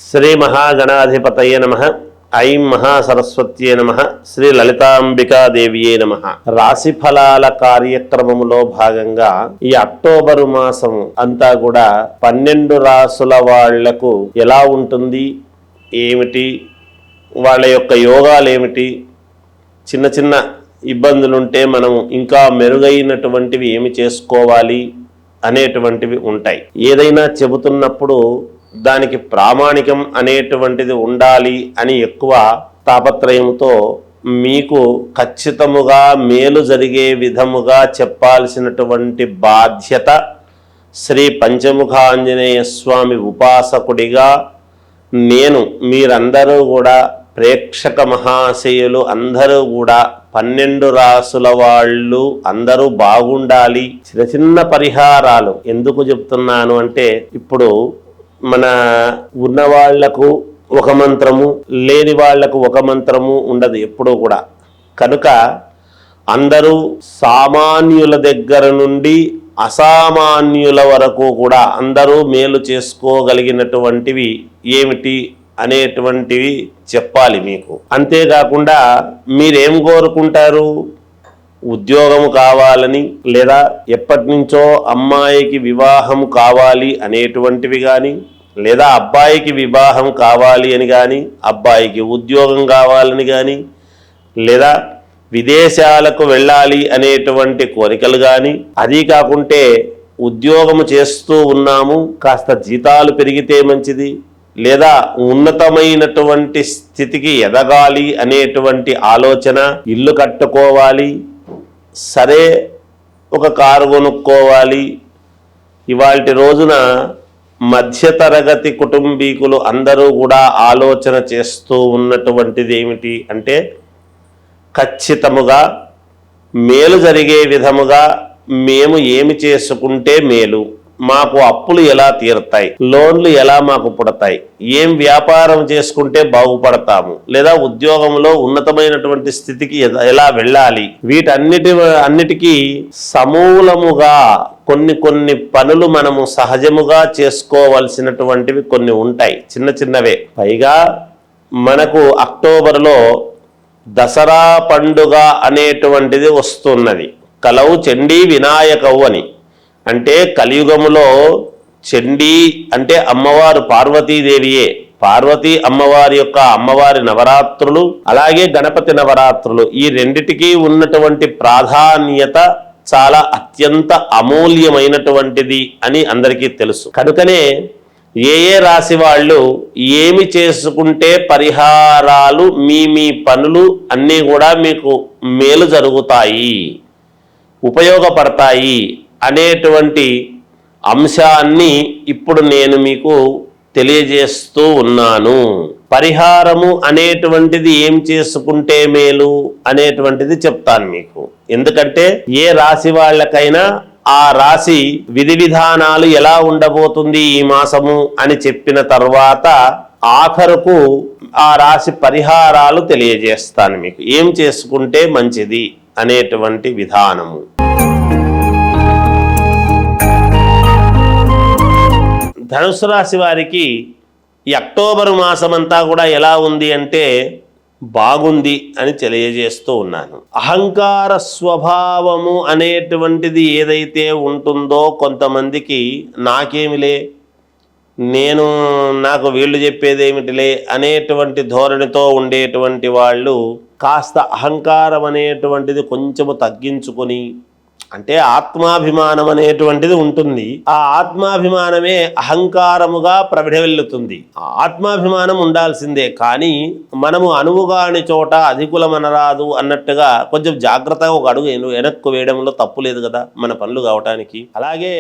శ్రీ మహాగణాధిపతయే నమః. ఐం మహాసరస్వత్యే నమః. శ్రీ లలితాంబికాదేవియే నమః. రాశి ఫలాల కార్యక్రమములో భాగంగా ఈ అక్టోబరు మాసం అంతా కూడా 12 రాసుల వాళ్లకు ఎలా ఉంటుంది, ఏమిటి, వాళ్ళ యొక్క యోగాలు ఏమిటి, చిన్న చిన్న ఇబ్బందులుంటే మనం ఇంకా మెరుగైనటువంటివి ఏమి చేసుకోవాలి అనేటువంటివి ఉంటాయి. ఏదైనా చెబుతున్నప్పుడు దానికి ప్రామాణికం అనేటువంటిది ఉండాలి అని ఎక్కువ తాపత్రయంతో మీకు ఖచ్చితముగా మేలు జరిగే విధముగా చెప్పాల్సినటువంటి బాధ్యత శ్రీ పంచముఖ ఆంజనేయ స్వామి ఉపాసకుడిగా నేను, మీరందరూ కూడా ప్రేక్షక మహాశయులు అందరూ కూడా 12 రాసుల వాళ్ళు అందరూ బాగుండాలి. చిన్న చిన్న పరిహారాలు ఎందుకు చెప్తున్నాను అంటే, ఇప్పుడు మన ఉన్న వాళ్లకు ఒక మంత్రము, లేని వాళ్లకు ఒక మంత్రము ఉండదు ఎప్పుడూ కూడా. కనుక అందరూ సామాన్యుల దగ్గర నుండి అసామాన్యుల వరకు కూడా అందరూ మేలు చేసుకోగలిగినటువంటివి ఏమిటి అనేటువంటివి చెప్పాలి మీకు. అంతేకాకుండా మీరేం కోరుకుంటారు? ఉద్యోగము కావాలని, లేదా ఎప్పటి నుంచో అమ్మాయికి వివాహం కావాలి అనేటువంటివి కానీ, లేదా అబ్బాయికి వివాహం కావాలి అని కానీ, అబ్బాయికి ఉద్యోగం కావాలని కానీ, లేదా విదేశాలకు వెళ్ళాలి అనేటువంటి కోరికలు కానీ, అది కాకుంటే ఉద్యోగము చేస్తూ ఉన్నాము కాస్త జీతాలు పెరిగితే మంచిది, లేదా ఉన్నతమైనటువంటి స్థితికి ఎదగాలి అనేటువంటి ఆలోచన, ఇల్లు కట్టుకోవాలి, సరే ఒక కారు కొనుక్కోవాలి. ఇవాల్టి రోజున మధ్యతరగతి కుటుంబీకులు అందరూ కూడా ఆలోచన చేస్తూ ఉన్నటువంటిది ఏమిటి అంటే, ఖచ్చితముగా మేలు జరిగే విధముగా మేము ఏమి చేసుకుంటే మేలు, మాకు అప్పులు ఎలా తీరుతాయి, లోన్లు ఎలా మాకు పుడతాయి, ఏం వ్యాపారం చేసుకుంటే బాగుపడతాము, లేదా ఉద్యోగంలో ఉన్నతమైనటువంటి స్థితికి ఎలా వెళ్ళాలి, వీటన్నిటికీ సమూలముగా కొన్ని పనులు మనము సహజముగా చేసుకోవలసినటువంటివి కొన్ని ఉంటాయి, చిన్న చిన్నవే. పైగా మనకు అక్టోబర్లో దసరా పండుగ అనేటువంటిది వస్తున్నది. కలవు చండీ వినాయకవు అని. అంటే కలియుగములో చండీ అంటే అమ్మవారు పార్వతీదేవియే. పార్వతీ అమ్మవారి యొక్క అమ్మవారి నవరాత్రులు, అలాగే గణపతి నవరాత్రులు, ఈ రెండిటికీ ఉన్నటువంటి ప్రాధాన్యత చాలా అత్యంత అమూల్యమైనటువంటిది అని అందరికీ తెలుసు. కనుకనే ఏ రాశి వాళ్ళు ఏమి చేసుకుంటే పరిహారాలు, మీ పనులు అన్నీ కూడా మీకు మేలు జరుగుతాయి, ఉపయోగపడతాయి అనేటువంటి అంశాన్ని ఇప్పుడు నేను మీకు తెలియజేస్తూ ఉన్నాను. పరిహారము అనేటువంటిది ఏం చేసుకుంటే మేలు అనేటువంటిది చెప్తాను మీకు. ఎందుకంటే ఏ రాశి వాళ్ళకైనా ఆ రాశి విధి విధానాలు ఎలా ఉండబోతుంది ఈ మాసము అని చెప్పిన తర్వాత ఆఖరుకు ఆ రాశి పరిహారాలు తెలియజేస్తాను మీకు, ఏం చేసుకుంటే మంచిది అనేటువంటి విధానము. ధనుసు రాశి వారికి ఈ అక్టోబరు మాసమంతా కూడా ఎలా ఉంది అంటే బాగుంది అని తెలియజేస్తూ ఉన్నాను. అహంకార స్వభావము అనేటువంటిది ఏదైతే ఉంటుందో కొంతమందికి నాకేమిలే, నాకు వీళ్ళు చెప్పేదేమిటిలే అనేటువంటి ధోరణితో ఉండేటువంటి వాళ్ళు కాస్త అహంకారం అనేటువంటిది కొంచెము తగ్గించుకొని, అంటే ఆత్మాభిమానం అనేటువంటిది ఉంటుంది, ఆ ఆత్మాభిమానమే అహంకారముగా ప్రబిడవెల్లుతుంది. ఆత్మాభిమానం ఉండాల్సిందే, కానీ మనము అనువుగాని చోట అధికులమనరాదు అన్నట్టుగా కొంచెం జాగ్రత్తగా ఒక అడుగు వెనక్కు వేయడంలో తప్పు లేదు కదా మన పనులు కావటానికి. అలాగే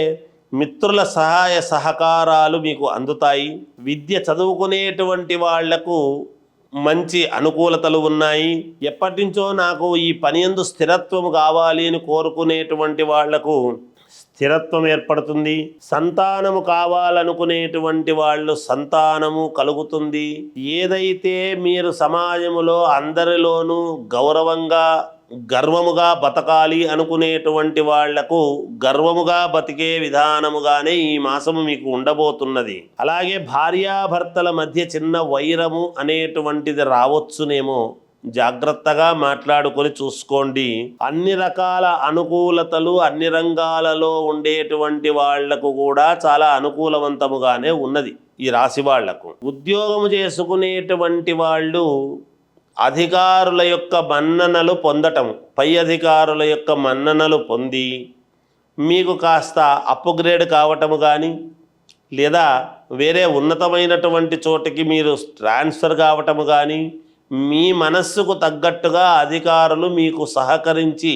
మిత్రుల సహాయ సహకారాలు మీకు అందుతాయి. విద్య చదువుకునేటువంటి వాళ్లకు మంచి అనుకూలతలు ఉన్నాయి. ఎప్పటి నుంచో నాకు ఈ పని యందు స్థిరత్వం కావాలి అని కోరుకునేటువంటి వాళ్లకు స్థిరత్వం ఏర్పడుతుంది. సంతానము కావాలనుకునేటువంటి వాళ్ళు సంతానము కలుగుతుంది. ఏదైతే మీరు సమాజములో అందరిలోనూ గౌరవంగా గర్వముగా బతకాలి అనుకునేటువంటి వాళ్లకు గర్వముగా బతికే విధానముగానే ఈ మాసము మీకు ఉండబోతున్నది. అలాగే భార్యాభర్తల మధ్య చిన్న వైరము అనేటువంటిది రావచ్చునేమో, జాగ్రత్తగా మాట్లాడుకొని చూసుకోండి. అన్ని రకాల అనుకూలతలు అన్ని రంగాలలో ఉండేటువంటి వాళ్లకు కూడా చాలా అనుకూలవంతముగానే ఉన్నది. ఈ రాశి వాళ్లకు ఉద్యోగము చేసుకునేటువంటి వాళ్ళు అధికారుల యొక్క మన్ననలు పొందటం, పై అధికారుల యొక్క మన్ననలు పొంది మీకు కాస్త అప్గ్రేడ్ కావటము కానీ, లేదా వేరే ఉన్నతమైనటువంటి చోటికి మీరు ట్రాన్స్ఫర్ కావటము కానీ, మీ మనస్సుకు తగ్గట్టుగా అధికారులు మీకు సహకరించి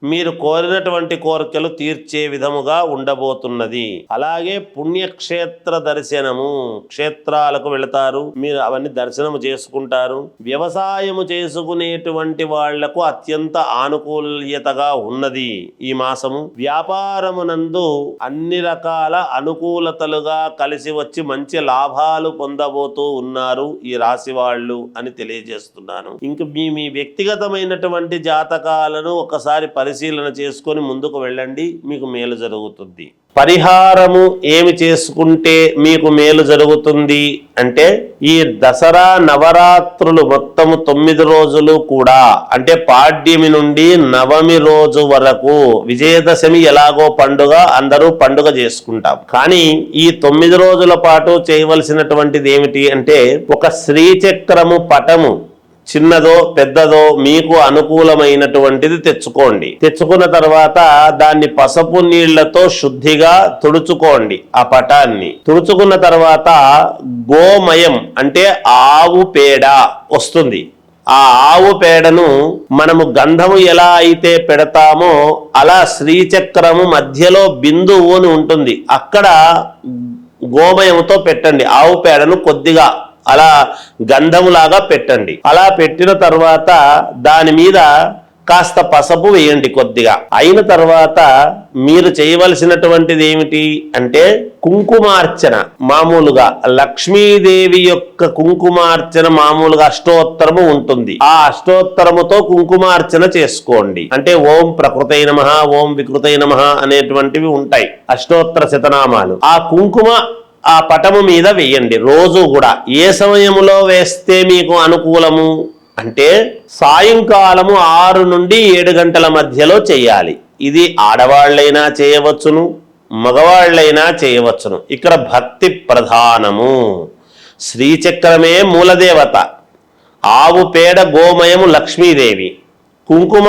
మీరు కోరినటువంటి కోరికలు తీర్చే విధముగా ఉండబోతున్నది. అలాగే పుణ్యక్షేత్ర దర్శనము, క్షేత్రాలకు వెళతారు, మీరు అవన్నీ దర్శనము చేసుకుంటారు. వ్యవసాయము చేసుకునేటువంటి వాళ్లకు అత్యంత ఆనుకూల్యతగా ఉన్నది ఈ మాసము. వ్యాపారమునందు అన్ని రకాల అనుకూలతలుగా కలిసి వచ్చి మంచి లాభాలు పొందబోతూ ఉన్నారు ఈ రాశి వాళ్ళు అని తెలియజేస్తున్నాను. ఇంక మీ వ్యక్తిగతమైనటువంటి జాతకాలను ఒకసారి పరిశీలన చేసుకొని ముందుకు వెళ్ళండి, మీకు మేలు జరుగుతుంది. పరిహారము ఏమి చేసుకుంటే మీకు మేలు జరుగుతుంది అంటే, ఈ దసరా నవరాత్రులు మొత్తము 9 రోజులు కూడా, అంటే పాడ్యమి నుండి నవమి రోజు వరకు, విజయదశమి ఎలాగో పండుగ, అందరూ పండుగ చేసుకుంటాం. కానీ ఈ 9 రోజుల పాటు చేయవలసినటువంటిది ఏమిటి అంటే, ఒక శ్రీచక్రము పటము చిన్నదో పెద్దదో మీకు అనుకూలమైనటువంటిది తెచ్చుకోండి. తెచ్చుకున్న తర్వాత దాన్ని పసుపు నీళ్లతో శుద్ధిగా తుడుచుకోండి. ఆ పటాన్ని తుడుచుకున్న తర్వాత గోమయం అంటే ఆవు పేడ వస్తుంది. ఆ ఆవు పేడను మనము గంధము ఎలా అయితే పెడతామో అలా శ్రీచక్రము మధ్యలో బిందువు అని ఉంటుంది, అక్కడ గోమయంతో పెట్టండి. ఆవు పేడను కొద్దిగా అలా గంధములాగా పెట్టండి. అలా పెట్టిన తర్వాత దాని మీద కాస్త పసుపు వేయండి కొద్దిగా. అయిన తర్వాత మీరు చేయవలసినటువంటిది ఏమిటి అంటే, కుంకుమార్చన. మామూలుగా లక్ష్మీదేవి యొక్క కుంకుమార్చన మామూలుగా అష్టోత్తరము ఉంటుంది. ఆ అష్టోత్తరముతో కుంకుమార్చన చేసుకోండి. అంటే ఓం ప్రకృతై నమః, ఓం వికృతై నమః అనేటువంటివి ఉంటాయి అష్టోత్తర శతనామాలు. ఆ కుంకుమ ఆ పటము మీద వేయండి రోజు కూడా. ఏ సమయంలో వేస్తే మీకు అనుకూలము అంటే, సాయంకాలము 6 నుండి 7 గంటల మధ్యలో చేయాలి. ఇది ఆడవాళ్ళైనా చేయవచ్చును, మగవాళ్ళైనా చేయవచ్చును. ఇక్కడ భక్తి ప్రధానము. శ్రీచక్రమే మూలదేవత, ఆవు పేడ గోమయము లక్ష్మీదేవి, కుంకుమ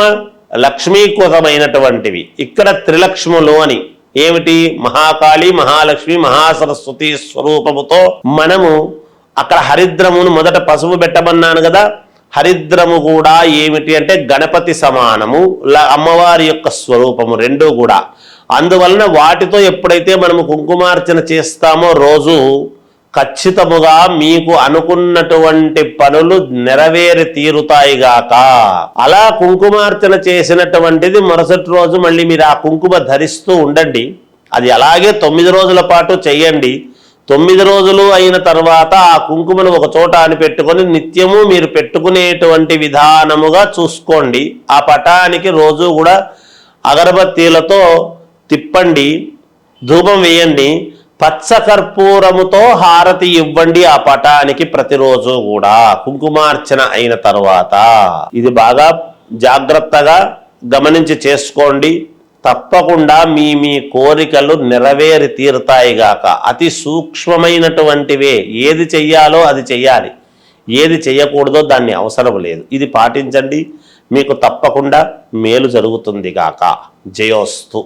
లక్ష్మీకృతమైనటువంటివి. ఇక్కడ త్రిలక్ష్ములు అని ఏమిటి, మహాకాళి, మహాలక్ష్మి, మహాసరస్వతి స్వరూపముతో మనము అక్కడ హరిద్రమును మొదట పసుపు పెట్టమన్నాను కదా, హరిద్రము కూడా ఏమిటి అంటే గణపతి సమానము, అమ్మవారి యొక్క స్వరూపము రెండూ కూడా. అందువలన వాటితో ఎప్పుడైతే మనము కుంకుమార్చన చేస్తామో రోజు ఖచ్చితముగా మీకు అనుకున్నటువంటి పనులు నెరవేరి తీరుతాయిగాక. అలా కుంకుమార్చన చేసినటువంటిది మరుసటి రోజు మళ్ళీ మీరు ఆ కుంకుమ ధరిస్తూ ఉండండి. అది అలాగే 9 రోజుల పాటు చెయ్యండి. 9 రోజులు అయిన తర్వాత ఆ కుంకుమను ఒక చోట అని పెట్టుకొని నిత్యము మీరు పెట్టుకునేటువంటి విధానముగా చూసుకోండి. ఆ పటానికి రోజు కూడా అగరబత్తీలతో తిప్పండి, ధూపం వేయండి, పచ్చకర్పూరముతో హారతి ఇవ్వండి ఆ పటానికి ప్రతిరోజు కూడా కుంకుమార్చన అయిన తర్వాత. ఇది బాగా జాగ్రత్తగా గమనించి చేసుకోండి. తప్పకుండా మీ కోరికలు నెరవేరి తీరుతాయిగాక. అతి సూక్ష్మమైనటువంటివే. ఏది చెయ్యాలో అది చెయ్యాలి, ఏది చెయ్యకూడదో దాన్ని అవసరం లేదు. ఇది పాటించండి, మీకు తప్పకుండా మేలు జరుగుతుంది గాక. జయోస్తు.